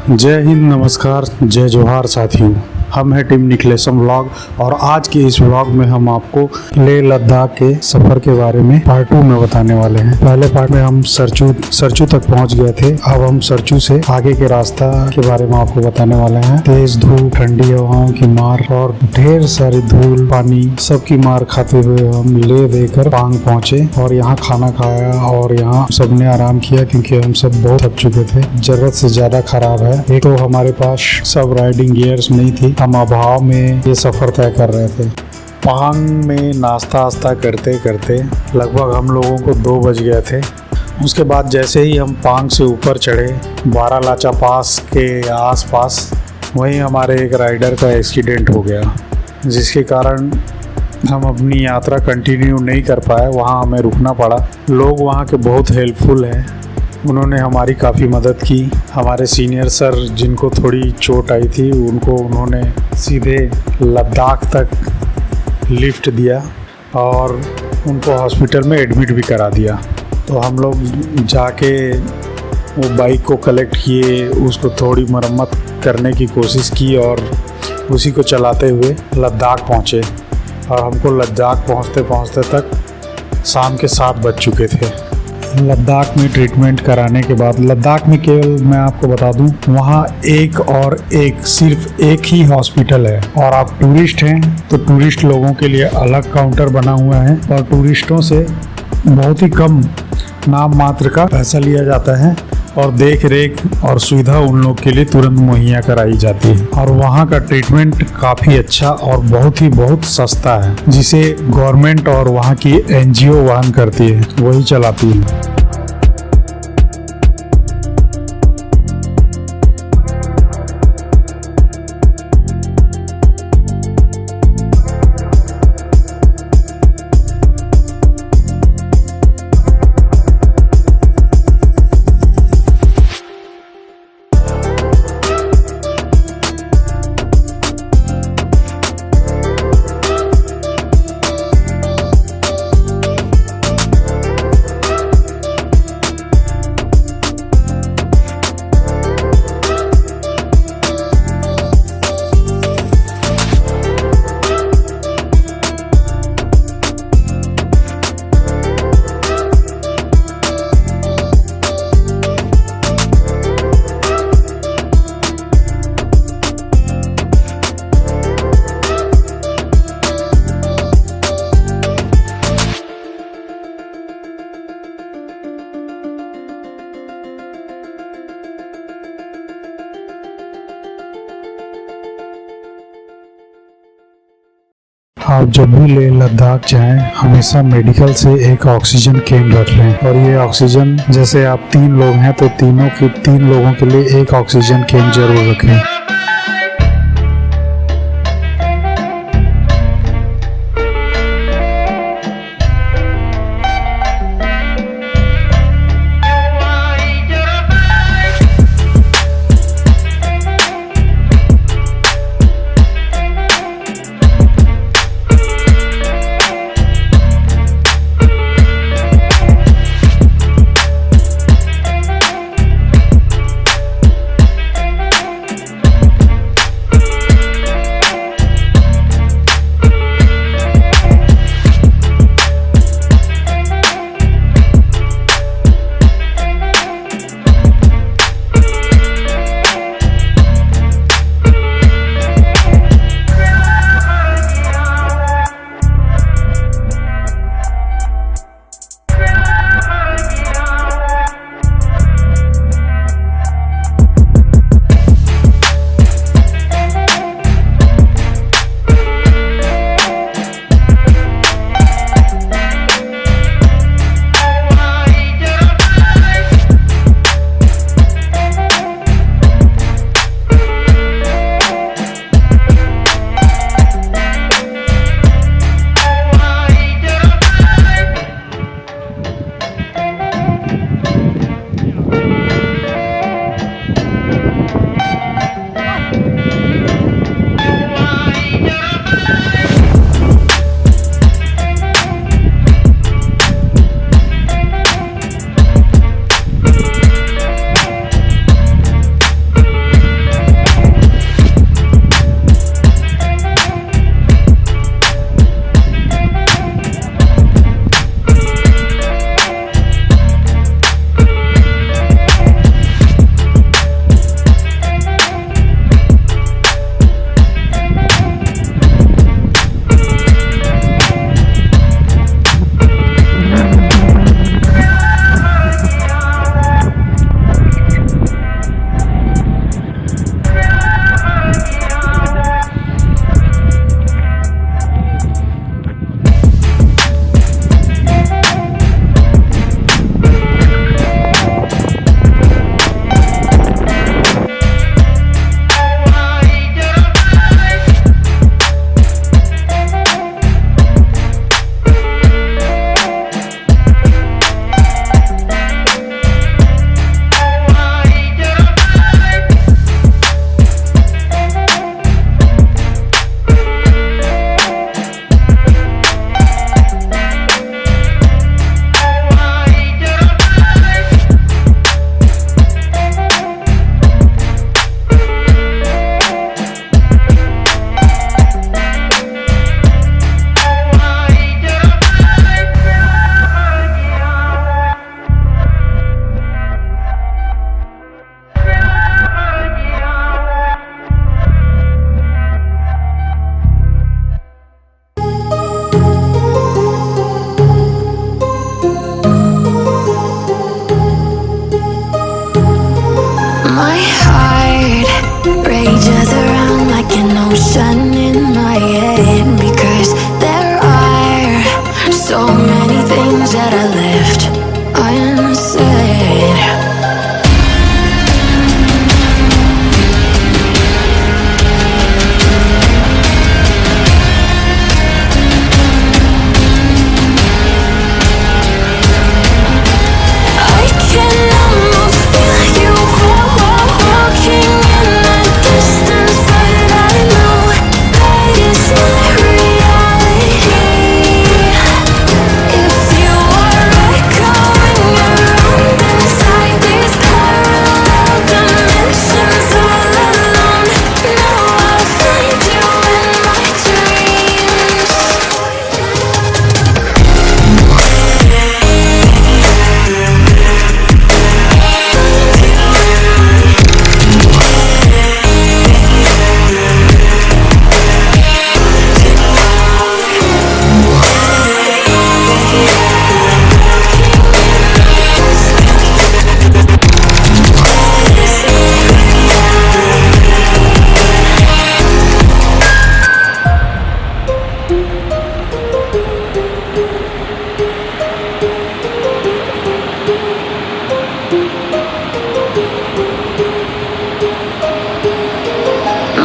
जय हिंद, नमस्कार, जय जोहार साथियों। हम हैं टीम निकलेसम व्लॉग और आज के इस व्लॉग में हम आपको लेह लद्दाख के सफ़र के बारे में पार्ट 2 में बताने वाले हैं। पहले पार्ट में हम सरचू तक पहुंच गए थे। अब हम सरचू से आगे के रास्ता के बारे में आपको बताने वाले हैं। तेज धूप, ठंडी हवाओं की मार और ढेर सारी धूल, पानी सबकी मार खाते हुए हम लेह देकर पांग पहुंचे और यहाँ खाना खाया और यहाँ सबने आराम किया क्योंकि हम सब बहुत थक चुके थे। जरूरत से ज्यादा खराब है। एक तो हमारे पास सब राइडिंग गियर्स नहीं थी। हम अभाव में ये सफर तय कर रहे थे। पांग में नाश्ता करते करते लगभग हम लोगों को 2 बज गए थे। उसके बाद जैसे ही हम पांग से ऊपर चढ़े, बारालाचा पास के आसपास, वहीं हमारे एक राइडर का एक्सीडेंट हो गया, जिसके कारण हम अपनी यात्रा कंटिन्यू नहीं कर पाए। वहाँ हमें रुकना पड़ा। लोग वहाँ के बहुत हेल्पफुल हैं। उन्होंने हमारी काफ़ी मदद की। हमारे सीनियर सर, जिनको थोड़ी चोट आई थी, उन्होंने सीधे लद्दाख तक लिफ्ट दिया और उनको हॉस्पिटल में एडमिट भी करा दिया। तो हम लोग जाके वो बाइक को कलेक्ट किए, उसको थोड़ी मरम्मत करने की कोशिश की और उसी को चलाते हुए लद्दाख पहुँचे। और हमको लद्दाख पहुँचते पहुँचते तक शाम के 7 बज चुके थे। लद्दाख में ट्रीटमेंट कराने के बाद, लद्दाख में केवल मैं आपको बता दूं, वहाँ सिर्फ एक ही हॉस्पिटल है। और आप टूरिस्ट हैं तो टूरिस्ट लोगों के लिए अलग काउंटर बना हुआ है और टूरिस्टों से बहुत ही कम नाम मात्र का पैसा लिया जाता है और देख रेख और सुविधा उन लोग के लिए तुरंत मुहैया कराई जाती है। और वहाँ का ट्रीटमेंट काफ़ी अच्छा और बहुत सस्ता है, जिसे गवर्नमेंट और वहाँ की NGO वहन करती है, वही चलाती है। आप जब भी लेह लद्दाख जाएं, हमेशा मेडिकल से एक ऑक्सीजन कैन रख लें। और ये ऑक्सीजन, जैसे आप 3 लोग हैं तो 3 लोगों के लिए एक ऑक्सीजन कैन जरूर रखें। sunset. I can almost feel you walking in the distance, but I know that it's not reality. If you are echoing around inside these parallel dimensions all alone, now I'll find you in my dreams.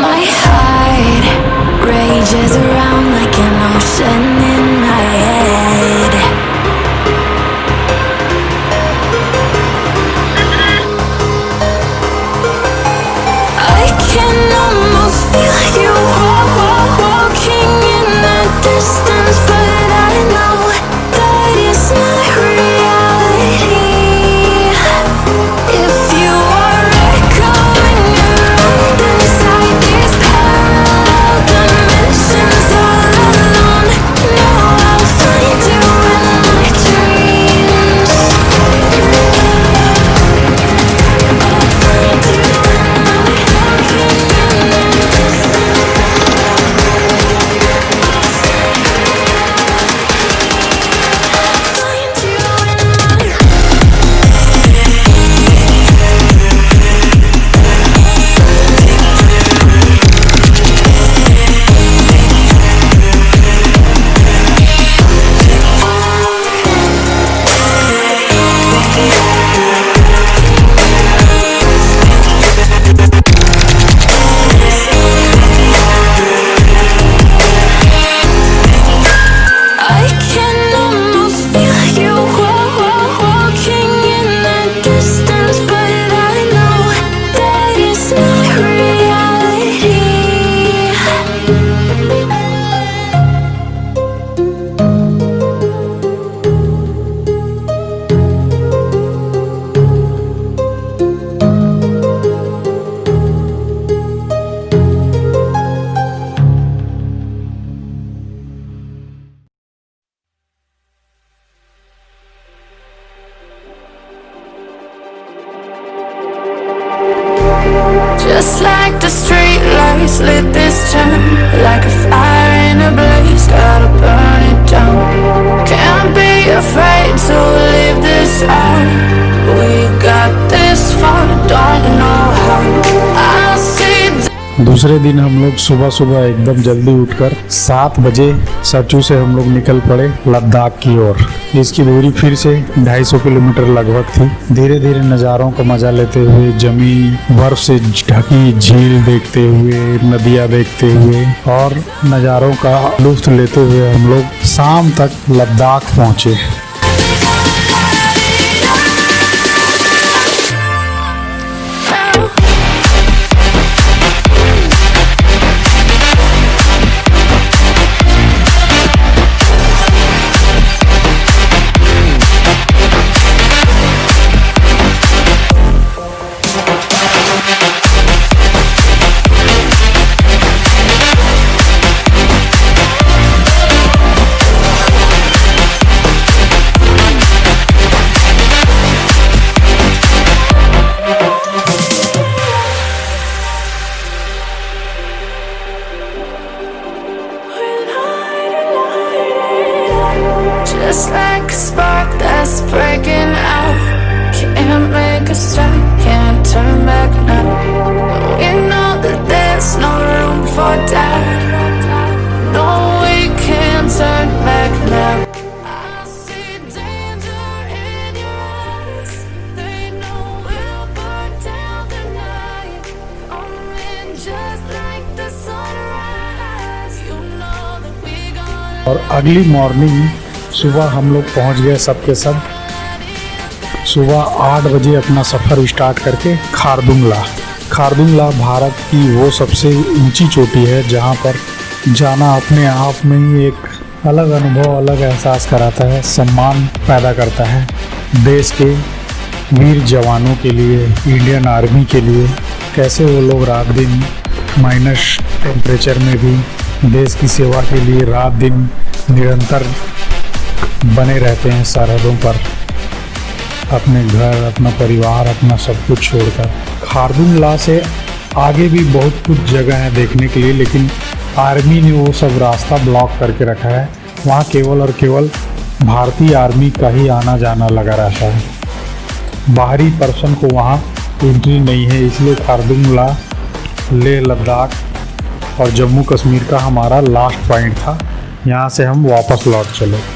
My heart rages around like an ocean in my head. I can almost feel you walking in the distance, but I know that it's not reality. If you are echoing around inside these parallel dimensions all alone, now I'll find you in my dreams. I'll find you in my walking in the distance. Find you in my I can almost feel you walking in the distance, but I know that it's not reality. Just like the street lights lit this town, like a fire in a blaze, gotta burn it down. Can't be afraid to leave this out. We got this far, don't know how. I see. दूसरे दिन हम लोग सुबह सुबह एकदम जल्दी उठकर 7 बजे सचू से हम लोग निकल पड़े लद्दाख की ओर। इसकी दूरी फिर से 250 किलोमीटर लगभग थी। धीरे धीरे नज़ारों का मजा लेते हुए, जमी बर्फ से ढकी झील देखते हुए, नदियाँ देखते हुए और नज़ारों का लुत्फ लेते हुए हम लोग शाम तक लद्दाख पहुँचे। और अगली मॉर्निंग सुबह हम लोग पहुंच गए सबके सब। सुबह 8 बजे अपना सफ़र स्टार्ट करके खारदुंगला। खारदुंगला भारत की वो सबसे ऊंची चोटी है जहां पर जाना अपने आप में ही एक अलग अनुभव, अलग एहसास कराता है, सम्मान पैदा करता है देश के वीर जवानों के लिए, इंडियन आर्मी के लिए। कैसे वो लोग रात दिन माइनस टेम्परेचर में भी देश की सेवा के लिए रात दिन निरंतर बने रहते हैं सरहदों पर, अपने घर, अपना परिवार, अपना सब कुछ छोड़कर। खारदुंगला से आगे भी बहुत कुछ जगह है देखने के लिए, लेकिन आर्मी ने वो सब रास्ता ब्लॉक करके रखा है। वहाँ केवल और केवल भारतीय आर्मी का ही आना जाना लगा रहता है। बाहरी पर्सन को वहाँ एंट्री नहीं है, इसलिए खारदुंगला लेह लद्दाख और जम्मू कश्मीर का हमारा लास्ट पॉइंट था। यहाँ से हम वापस लौट चले।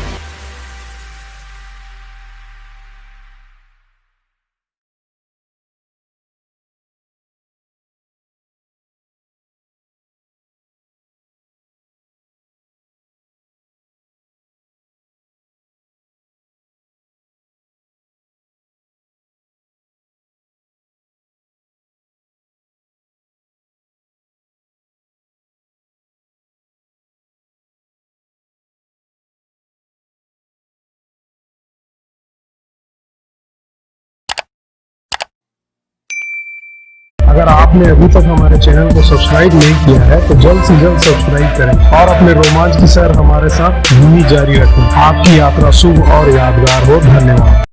अगर आपने अभी तक हमारे चैनल को सब्सक्राइब नहीं किया है तो जल्द से जल्द सब्सक्राइब करें और अपने रोमांच की सैर हमारे साथ धीमी जारी रखें। आपकी यात्रा शुभ और यादगार हो। धन्यवाद।